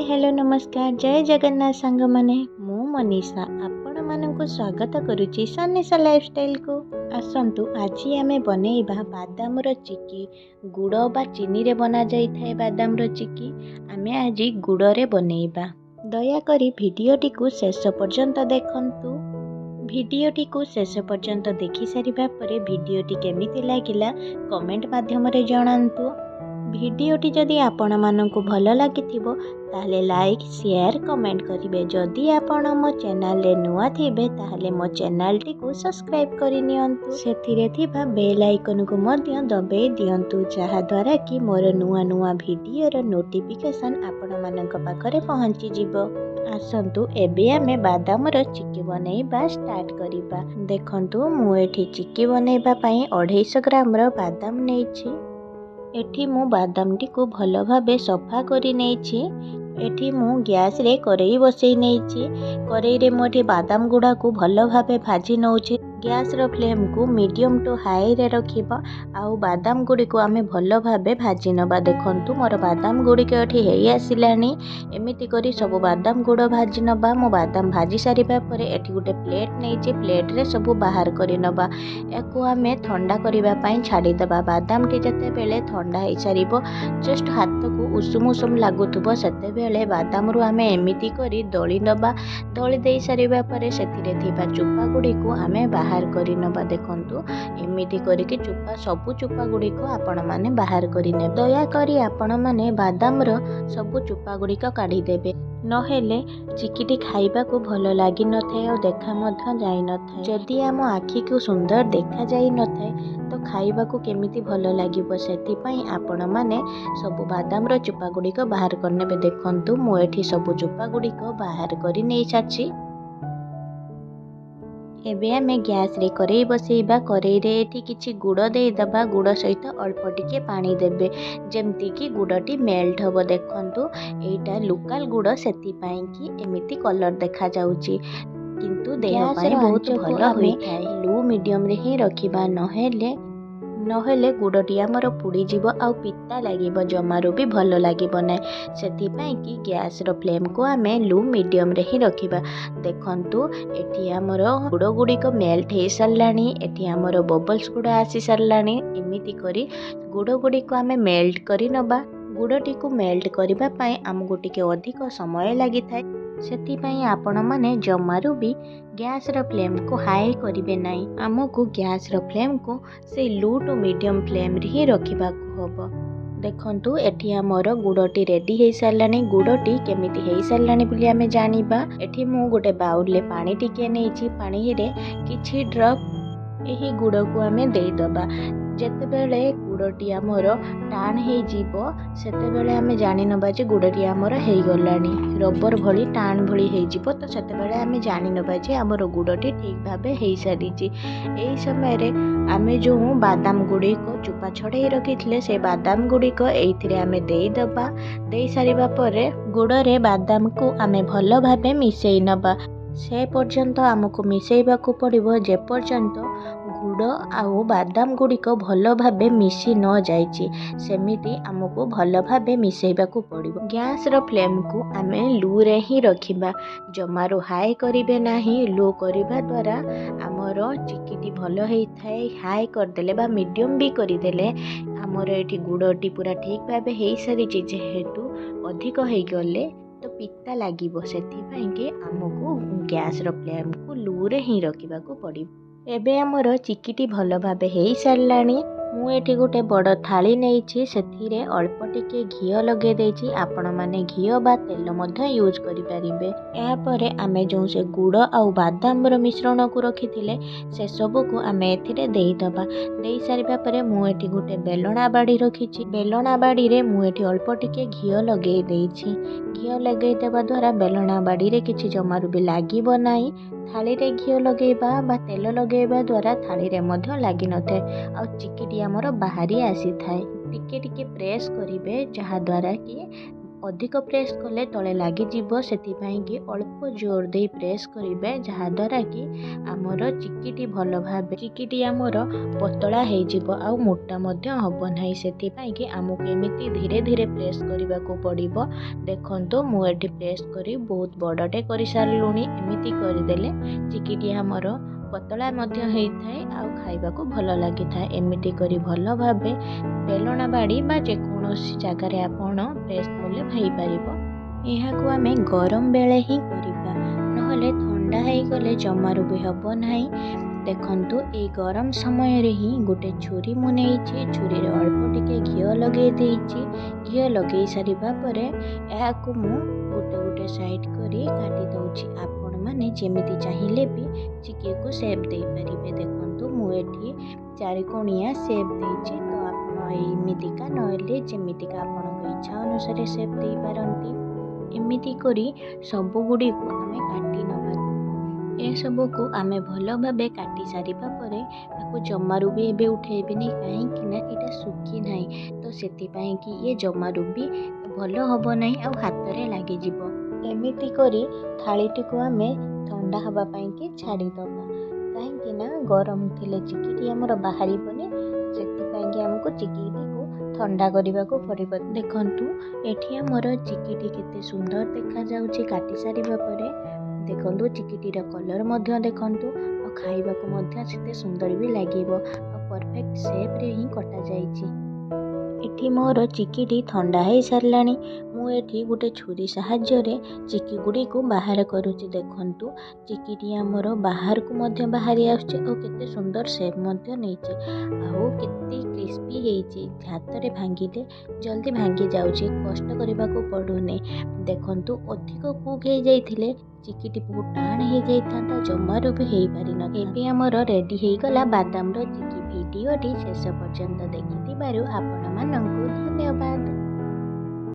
Hello नमस्कार जय जगन्नाथ सांग माने मु मनीषा आपण मानकु स्वागत करुची सन्निशा लाइफस्टाइल को। आसंतु आज आमे बनेइबा बादाम रो चिक्की। गुड़ बा चीनी रे बना जाई थाए बादाम रो चिक्की आमे आज गुड़ रे बनेइबा। दया करी भिडियोटी को शेष पर्यंत देखंतु। भिडियोटी को शेष पर्यंत देखि सारिबा परे भिडियोटी केमिति लागिला कमेंट माध्यम रे जणांतु। भिडियोटी जदि आपण मानकु भल लागिथिबो ताहले लाइक शेयर कमेंट करिवे। जदि आपण मो चैनल रे नुआ थिबे ताहले मो चैनल टी को सब्सक्राइब करि नियंतु। सेथिरे थिबा बेल आइकन को मध्य दबाई दियंतु जहा द्वारा कि मोर नुआ नुआ भिडियो रो नोटिफिकेशन आपण मानक पाखरे पहुंची जिवो। आसंतु एबे आमे बादाम रो चिक्की बनेइबा स्टार्ट करिबा। देखंतु मु एठी चिक्की बनेइबा पई 250 ग्राम रो बादाम नेइछि। एठी मु बादामटी को भल भाबे सफा करि नेइछि। एठी मु गैस रे करेई बसई नेइछि। करेई रे मोठी बादाम गुडा को भल भाबे भाजी नउछि। गैस रो फ्लेम को मीडियम टू हाई रे रखिबा आउ बादाम गुडी को आमे भल भाबे भाजी नबा। देखंतु मोर बादाम गुडी के एठी हेई आसिलानी। एमिति करी सब बादाम गुड भाजी नबा। मो बादाम भाजी सारिबा परे एठी गुटे प्लेट नेइछि। प्लेट रे सब बाहर करि नबा। याकू आमे ठंडा करिबा पई छाडी दबा। बादाम टी जते बेले ठंडा हेई सारिबो जस्ट हाथ को उषुम उषुम लागुथबो सेते बेले बादाम रु आमे एमिति करी दळी नबा। दळी देई सारिबा परे सेथिरे थिबा चुपा गुडी को आमे बाहर करि नबा। देखंतु एमिति करी कि चुपा सबु चुपा गुडी को आपण माने बाहर करि ने। दया करी आपण माने बादाम रो सबु चुपा गुडी को काढी देबे नहेले चिक्कीटी खाइबा को भल लागी न थाए और देखा मध्य जाई न थाए। जदि आम आखि को सुंदर देखा जाई न थाए तो खाइबा को केमिति भल लागिबो। सेति पई आपण माने सब बादाम रो चुपा गुडी को बाहर करनेबे। देखंतु मु एठी सब चुपा गुडी को बाहर करि नै छाछि। एबे आमे गैस रे करेई बसेइबा। करेई रे एठी किछि गुड़ देई दबा। गुड़ सहित अल्प टिके पानी देबे जेमति कि गुड़टी मेल्ट हबो। देखंतु एटा लोकल गुड़ सेति पई कि एमिति कलर देखा जाउची किंतु देह पई बहुत भलो होई थाए। लो मीडियम रे ही रखिबा नहेले गुड़टी आमर पुड़ी जीव आउ पिता लागिबो जमारू भी भल लागिबो नै। सेति पई कि गैस रो फ्लेम को आमे लो मीडियम रे ही रखिबा। देखंतु एठी आमर गुड़ गुडी को मेल्ट हे सरलानी। एठी आमर बबल्स गुड़ा आसी सरलानी। एमिति करी गुड़ गुडी को आमे मेल्ट करि नबा। गुड़टी को मेल्ट करिबा पई हमकु टिके अधिक समय लागि थाए। सेति पई आपण माने जमारू भी गैस रो फ्लेम को हाई करिवे नाही। हमकु गैस रो फ्लेम को से लो टू मीडियम फ्लेम रे ही रखिबा को हबो। देखंतु एठी हमर गुड़टी रेडी हे सरलानी। गुड़टी केमिति हे सरलानी बुली आमे जानिबा। एठी मु गोटे बाउल ले पानी टिके नेछि। पानी रे किछि ड्रॉप एही गुड़ को आमे देई दबा। जेते बेले गुड़टी आमर टाण हे जीवो सेते बेले आमे जानि नबा जे गुड़टी आमर हे गलानी। रबर भली टाण भली हे जीवो तो सेते बेले आमे जानि नबा जे आमर गुड़टी ठीक भाबे हे सारिची। एई समय रे आमे जो बादाम गुडी को चुपा छड़े रखिथिले से बादाम गुडी को एइथिरे आमे देई दबा। देई सारिबा परे गुड़ रे बादाम को आमे भलो भाबे मिसेई नबा। से पर्यंत आमको मिसेइबा को पड़िबो जे पर्यंत गुड़ आउ बादाम गुडी को भलो भाबे मिसी न जाइछि सेमिति आमको भलो भाबे मिसेइबा को पड़िबो। गैस रो फ्लेम को आमे लो रे ही रखिबा। जमारो हाई करिवे नाही। लो करिबा द्वारा आमर चिक्कीटी भलो हेई थाए। हाई कर देले बा मीडियम भी करि देले आमर एठी गुड़टी पूरा ठीक भाबे हेई सारिछि। जेहेतु अधिक हेई गले तो पिता लागिबो सेति पई के हमको गैस रो फ्लेम को लो रे ही रखिबा को पड़िबो। एबे हमर चिक्कीटी भल भाबे हेई सरलानी। मु एठी गोटे बड़ थाली नेइछि। सेथिरे अल्प टिके घियो लगे देइछि। आपण माने घियो बा तेल मध्य यूज करि परिबे। एहा परे आमे जो से गुड़ आउ बादाम रो मिश्रण को रखिथिले से सब को आमे एथिरे देई दबा। देई सारिबा परे मु एठी गोटे बेलणा बाड़ी रखिछि। बेलणा बाड़ी रे मु एठी अल्प टिके घियो लगे देइछि। घियो लगे देबा द्वारा बेलणा बाड़ी रे किछि जमारू भी लागिबो नाही। थाली रे घियो लगेबा बा तेल लगेबा द्वारा थाली रे मध्य लागि न थाए आ चिक्कीटी हमर बाहरी आसी थाए। टिके टिके प्रेस करिवे जहा द्वारा कि ଅଧିକ ପ୍ରେସ୍ କଲେ ତଳେ ଲାଗିଯିବ, ସେଥିପାଇଁକି ଅଳ୍ପ ଜୋର ଦେଇ ପ୍ରେସ୍ କରିବେ, ଯାହାଦ୍ୱାରା କି ଆମର ଚିକିଟି ଭଲ ଭାବେ ଚିକିଟି ଆମର ପତଳା ହେଇଯିବ ଆଉ ମୋଟା ମଧ୍ୟ ହବ ନାହିଁ। ସେଥିପାଇଁକି ଆମକୁ ଏମିତି ଧୀରେ ଧୀରେ ପ୍ରେସ୍ କରିବାକୁ ପଡ଼ିବ। ଦେଖନ୍ତୁ ମୁଁ ଏଠି ପ୍ରେସ୍ କରି ବହୁତ ବଡ଼ଟେ କରିସାରିଲୁଣି। ଏମିତି କରିଦେଲେ ଚିକିଟି ଆମର ପତଳା ମଧ୍ୟ ହେଇଥାଏ ଆଉ ଖାଇବାକୁ ଭଲ ଲାଗିଥାଏ। ଏମିତି କରି ଭଲ ଭାବେ ବେଲଣା ବାଡ଼ି ବା ଯେକୌଣସି ଜାଗାରେ ଆପଣ ପ୍ରେସ୍ କଲେ ହେଇପାରିବ। ଏହାକୁ ଆମେ ଗରମ ବେଳେ ହିଁ କରିବା, ନହେଲେ ଥଣ୍ଡା ହେଇଗଲେ ଜମାରୁ ବି ହେବ ନାହିଁ। ଦେଖନ୍ତୁ ଏଇ ଗରମ ସମୟରେ ହିଁ ଗୋଟେ ଛୁରୀ ମୁଁ ନେଇଛି, ଛୁରୀରେ ଅଳ୍ପ ଟିକେ ଘିଅ ଲଗେଇ ଦେଇଛି। ଘିଅ ଲଗେଇ ସାରିବା ପରେ ଏହାକୁ ମୁଁ ଗୋଟେ ଗୋଟେ ସାଇଡ୍ କରି କାଟି ଦେଉଛି। ଆପଣମାନେ ଯେମିତି ଚାହିଁଲେ ବି ଚିକିକୁ ସେପ୍ ଦେଇପାରିବେ। ଦେଖନ୍ତୁ ମୁଁ ଏଠି ଚାରିକୋଣିଆ ସେପ୍ ଦେଇଛି, ତ ଆପଣ ଏମିତିକା ନହେଲେ ଯେମିତିକା ଆପଣଙ୍କ ଇଚ୍ଛା ଅନୁସାରେ ସେପ୍ ଦେଇପାରନ୍ତି। ଏମିତି କରି ସବୁଗୁଡ଼ିକୁ ଆମେ କାଟି ନେବା। ଏସବୁକୁ ଆମେ ଭଲ ଭାବେ କାଟି ସାରିବା ପରେ ତାକୁ ଜମାରୁ ବି ଏବେ ଉଠେଇବେନି, କାହିଁକି ନା ଏଇଟା ଶୁଖି ନାହିଁ, ତ ସେଥିପାଇଁକି ଇଏ ଜମାରୁ ବି ଭଲ ହେବ ନାହିଁ ଆଉ ହାତରେ ଲାଗିଯିବ। ଏମିତି କରି ଥାଳିଟିକୁ ଆମେ ଥଣ୍ଡା ହେବା ପାଇଁକି ଛାଡ଼ିଦେବା, କାହିଁକି ନା ଗରମ ଥିଲେ ଚିକିଟି ଆମର ବାହାରିବନି। ସେଥିପାଇଁକି ଆମକୁ ଚିକିଟିକୁ ଥଣ୍ଡା କରିବାକୁ ପଡ଼ିବ। ଦେଖନ୍ତୁ ଏଠି ଆମର ଚିକିଟି କେତେ ସୁନ୍ଦର ଦେଖାଯାଉଛି କାଟି ସାରିବା ପରେ। ଦେଖନ୍ତୁ ଚିକିଟିର କଲର୍ ମଧ୍ୟ ଦେଖନ୍ତୁ, ଆଉ ଖାଇବାକୁ ମଧ୍ୟ ସେତେ ସୁନ୍ଦର ବି ଲାଗିବ ଆଉ ପରଫେକ୍ଟ ସେପ୍ରେ ହିଁ କଟାଯାଇଛି। ଏଠି ମୋର ଚିକିଟି ଥଣ୍ଡା ହେଇସାରିଲାଣି। ମୁଁ ଏଠି ଗୋଟେ ଛୁରୀ ସାହାଯ୍ୟରେ ଚିକି ଗୁଡ଼ିକୁ ବାହାର କରୁଛି। ଦେଖନ୍ତୁ ଚିକିଟି ଆମର ବାହାରକୁ ମଧ୍ୟ ବାହାରି ଆସୁଛି ଆଉ କେତେ ସୁନ୍ଦର ସେପ୍ ମଧ୍ୟ ନେଇଛି ଆଉ କେତେ କ୍ରିସ୍ପି ହେଇଛି। ହାତରେ ଭାଙ୍ଗିଲେ ଜଲ୍ଦି ଭାଙ୍ଗି ଯାଉଛି, କଷ୍ଟ କରିବାକୁ ପଡ଼ୁନି। ଦେଖନ୍ତୁ ଅଧିକ କୁକ୍ ହେଇଯାଇଥିଲେ ଚିକିଟି ବହୁତ ଟାଣ ହେଇଯାଇଥାନ୍ତା, ଜମାରୁ ବି ହେଇପାରିନଥାନ୍ତା। ଏବେ ଆମର ରେଡ଼ି ହେଇଗଲା ବାଦାମର ଚିକି। ଭିଡ଼ିଓଟି ଶେଷ ପର୍ଯ୍ୟନ୍ତ ଦେଖିଥିବାରୁ ଆପଣମାନଙ୍କୁ ଧନ୍ୟବାଦ।